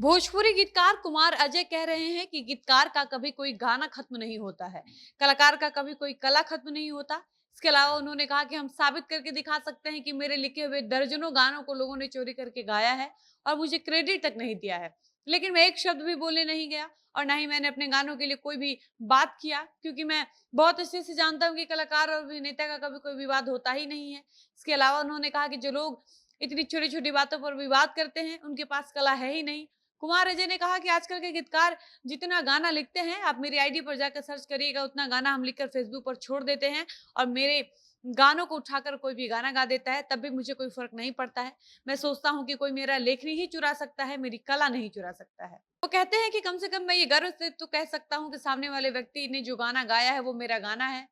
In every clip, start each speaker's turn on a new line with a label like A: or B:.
A: भोजपुरी गीतकार कुमार अजय कह रहे हैं कि गीतकार का कभी कोई गाना खत्म नहीं होता है, कलाकार का कभी कोई कला खत्म नहीं होता। इसके अलावा उन्होंने कहा कि हम साबित करके दिखा सकते हैं कि मेरे लिखे हुए दर्जनों गानों को लोगों ने चोरी करके गाया है और मुझे क्रेडिट तक नहीं दिया है। लेकिन मैं एक शब्द भी बोलने नहीं गया और ना ही मैंने अपने गानों के लिए कोई भी बात किया, क्योंकि मैं बहुत अच्छे से जानता हूँ कि कलाकार और अभिनेता का कभी कोई विवाद होता ही नहीं है। इसके अलावा उन्होंने कहा कि जो लोग इतनी छोटी छोटी बातों पर विवाद करते हैं उनके पास कला है ही नहीं। कुमार अजय ने कहा कि आजकल के गीतकार जितना गाना लिखते हैं, आप मेरी आईडी पर जाकर सर्च करिएगा, उतना गाना हम लिखकर फेसबुक पर छोड़ देते हैं और मेरे गानों को उठाकर कोई भी गाना गा देता है, तब भी मुझे कोई फर्क नहीं पड़ता है। मैं सोचता हूँ कि कोई मेरा लेखनी ही चुरा सकता है, मेरी कला नहीं चुरा सकता है। वो कहते हैं कि कम से कम मैं ये गर्व से तो कह सकता हूँ कि सामने वाले व्यक्ति ने जो गाना गाया है वो मेरा गाना है,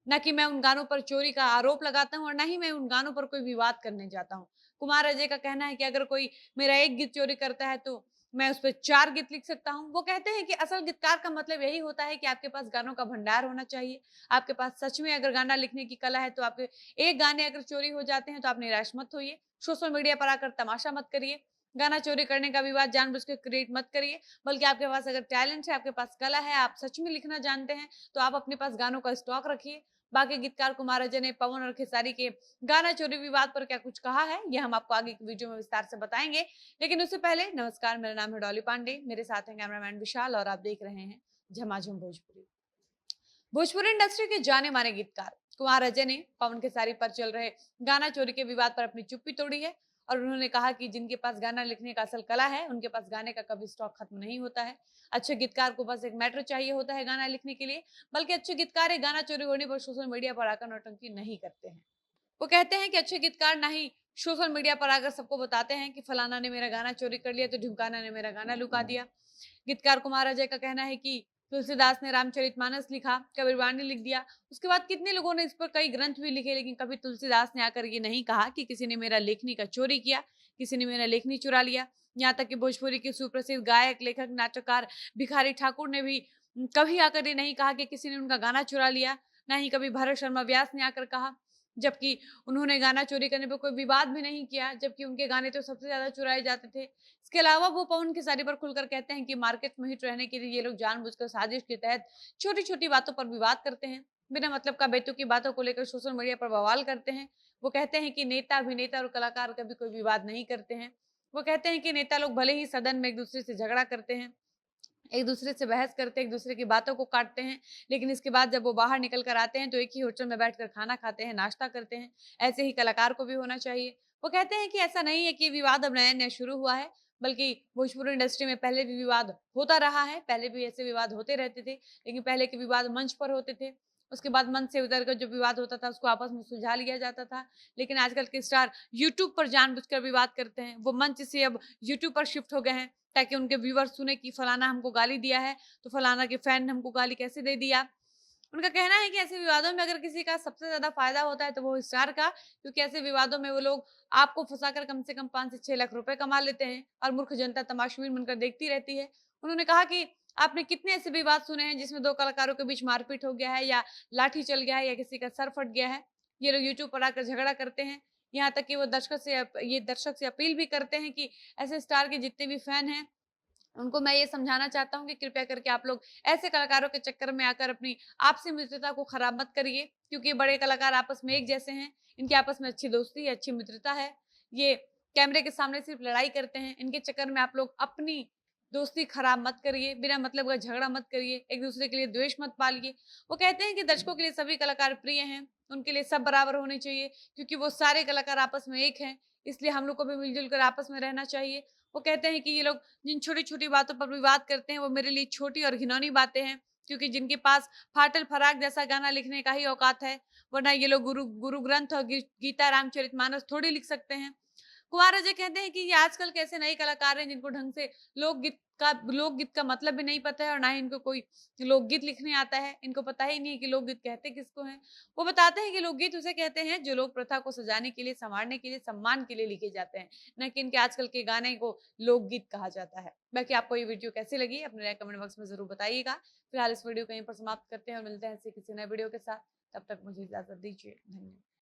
A: ना कि मैं उन गानों पर चोरी का आरोप लगाता हूँ और ना ही मैं उन गानों पर कोई विवाद करने जाता हूँ। कुमार अजय का कहना है कि अगर कोई मेरा एक गीत चोरी करता है तो मैं उस पे 4 गीत लिख सकता हूँ। वो कहते हैं कि असल गीतकार का मतलब यही होता है कि आपके पास गानों का भंडार होना चाहिए। आपके पास सच में अगर गाना लिखने की कला है तो आपके एक गाने अगर चोरी हो जाते हैं तो आप निराश मत होइए। सोशल मीडिया पर आकर तमाशा मत करिए। गाना चोरी करने का विवाद जानबूझ के क्रिएट मत करिए। बल्कि आपके पास अगर टैलेंट है, आपके पास कला है, आप सच में लिखना जानते हैं, तो आप अपने पास गानों का स्टॉक रखिए। बाकी गीतकार कुमार अजय ने पवन और खेसारी के गाना चोरी विवाद पर क्या कुछ कहा है, ये हम आपको आगे की वीडियो में विस्तार से बताएंगे। लेकिन उससे पहले नमस्कार, मेरा नाम है डॉली पांडे, मेरे साथ हैं कैमरामैन विशाल और आप देख रहे हैं झमाझम भोजपुरी। भोजपुरी इंडस्ट्री के जाने माने गीतकार कुमार अजय ने पवन खेसारी पर चल रहे गाना चोरी के विवाद पर अपनी चुप्पी तोड़ी है और उन्होंने कहा कि जिनके पास गाना लिखने का असल कला है उनके पास गाने का कभी स्टॉक खत्म नहीं होता है। अच्छे गीतकार को बस एक मैटर चाहिए होता है गाना लिखने के लिए। बल्कि अच्छे गीतकार एक गाना चोरी होने पर सोशल मीडिया पर आकर नौटंकी नहीं करते हैं। वो कहते हैं कि अच्छे गीतकार ना ही सोशल मीडिया पर आकर सबको बताते हैं कि फलाना ने मेरा गाना चोरी कर लिया तो ढिमकाना ने मेरा गाना लुका दिया। गीतकार कुमार अजय का कहना है कि तुलसीदास ने रामचरितमानस लिखा, कबीरवाणी लिख दिया, उसके बाद कितने लोगों ने इस पर कई ग्रंथ भी लिखे, लेकिन कभी तुलसीदास ने आकर ये नहीं कहा कि किसी ने मेरा लेखनी का चोरी किया, किसी ने मेरा लेखनी चुरा लिया। यहाँ तक कि भोजपुरी के सुप्रसिद्ध गायक, लेखक, नाटककार भिखारी ठाकुर ने भी कभी आकर ये नहीं कहा कि किसी ने उनका गाना चुरा लिया। ना ही कभी भरत शर्मा व्यास ने आकर कहा, जबकि उन्होंने गाना चोरी करने पे कोई विवाद भी नहीं किया, जबकि उनके गाने तो सबसे ज्यादा चुराए जाते थे। इसके अलावा वो पवन खेसारी पर खुलकर कहते हैं कि मार्केट में हिट रहने के लिए ये लोग जानबूझकर साजिश के तहत छोटी-छोटी बातों पर विवाद करते हैं। बिना मतलब का बेतुकी बातों को लेकर सोशल मीडिया पर बवाल करते हैं। वो कहते हैं कि नेता, अभिनेता और कलाकार कभी कोई विवाद नहीं करते हैं। वो कहते हैं कि नेता लोग भले ही सदन में एक-दूसरे से झगड़ा करते हैं, एक दूसरे से बहस करते हैं, एक दूसरे की बातों को काटते हैं, लेकिन इसके बाद जब वो बाहर निकल कर आते हैं तो एक ही होटल में बैठकर खाना खाते हैं, नाश्ता करते हैं। ऐसे ही कलाकार को भी होना चाहिए। वो कहते हैं कि ऐसा नहीं है कि विवाद अब नया-नया शुरू हुआ है, बल्कि भोजपुरी इंडस्ट्री में पहले भी विवाद होता रहा है, पहले भी ऐसे विवाद होते रहते थे, लेकिन पहले के विवाद मंच पर होते थे। उसके बाद मंच से उतर कर जो विवाद होता था उसको आपस में सुलझा लिया जाता था। लेकिन आजकल के स्टार यूट्यूब पर जानबूझकर विवाद करते हैं। वो मंच से अब यूट्यूब पर शिफ्ट हो गए हैं ताकि उनके व्यूअर्स सुने कि फलाना हमको गाली दिया है, तो फलाना के फैन ने हमको गाली कैसे दे दिया। उनका कहना है कि ऐसे विवादों में अगर किसी का सबसे ज़्यादा फ़ायदा होता है तो वो स्टार का, क्योंकि ऐसे विवादों में वो लोग आपको फँसाकर कम से कम 5 से 6 लाख रुपए कमा लेते हैं और मूर्ख जनता तमाशबीन बनकर देखती रहती है। उन्होंने कहा कि आपने कितने ऐसे विवाद सुने हैं जिसमें 2 कलाकारों के बीच मारपीट हो गया है या लाठी चल गया है या किसी का सर फट गया है। ये लोग यूट्यूब पर आकर झगड़ा करते हैं। यहाँ तक कि वो दर्शक से अपील भी करते हैं कि ऐसे स्टार के जितने भी फैन हैं उनको मैं ये समझाना चाहता हूँ कि कृपया करके आप लोग ऐसे कलाकारों के चक्कर में आकर अपनी आपसी मित्रता को खराब मत करिए, क्योंकि बड़े कलाकार आपस में एक जैसे हैं, इनकी आपस में अच्छी दोस्ती है, अच्छी मित्रता है। ये कैमरे के सामने सिर्फ लड़ाई करते हैं, इनके चक्कर में आप लोग अपनी दोस्ती खराब मत करिए, बिना मतलब का झगड़ा मत करिए, एक दूसरे के लिए द्वेष मत पालिए। वो कहते हैं कि दर्शकों के लिए सभी कलाकार प्रिय हैं, उनके लिए सब बराबर होने चाहिए, क्योंकि वो सारे कलाकार आपस में एक हैं, इसलिए हम लोग को भी मिलजुल कर आपस में रहना चाहिए। वो कहते हैं कि ये लोग जिन छोटी-छोटी बातों पर विवाद करते हैं, वो मेरे लिए छोटी और घिनौनी बातें हैं, क्योंकि जिनके पास फाटल फराक जैसा गाना लिखने का ही औकात है, वरना ये लोग गुरु गुरु ग्रंथ और गीता रामचरितमानस थोड़ी लिख सकते हैं। कुंवर अजय कहते हैं कि ये आजकल के ऐसे नए कलाकार हैं जिनको ढंग से लोकगीत का मतलब भी नहीं पता है और ना ही इनको कोई लोकगीत लिखने आता है। इनको पता ही नहीं है कि लोकगीत कहते किसको हैं। वो बताते हैं कि लोकगीत उसे कहते हैं जो लोक प्रथा को सजाने के लिए, संवारने के लिए, सम्मान के लिए लिखे जाते हैं, न कि इनके आजकल के गाने को लोकगीत कहा जाता है। बाकी आपको ये वीडियो कैसी लगी अपने राय कमेंट बॉक्स में जरूर बताइएगा। फिलहाल इस वीडियो को यहीं पर समाप्त करते हैं और मिलते हैं ऐसे किसी नए वीडियो के साथ। तब तक मुझे इजाजत दीजिए। धन्यवाद।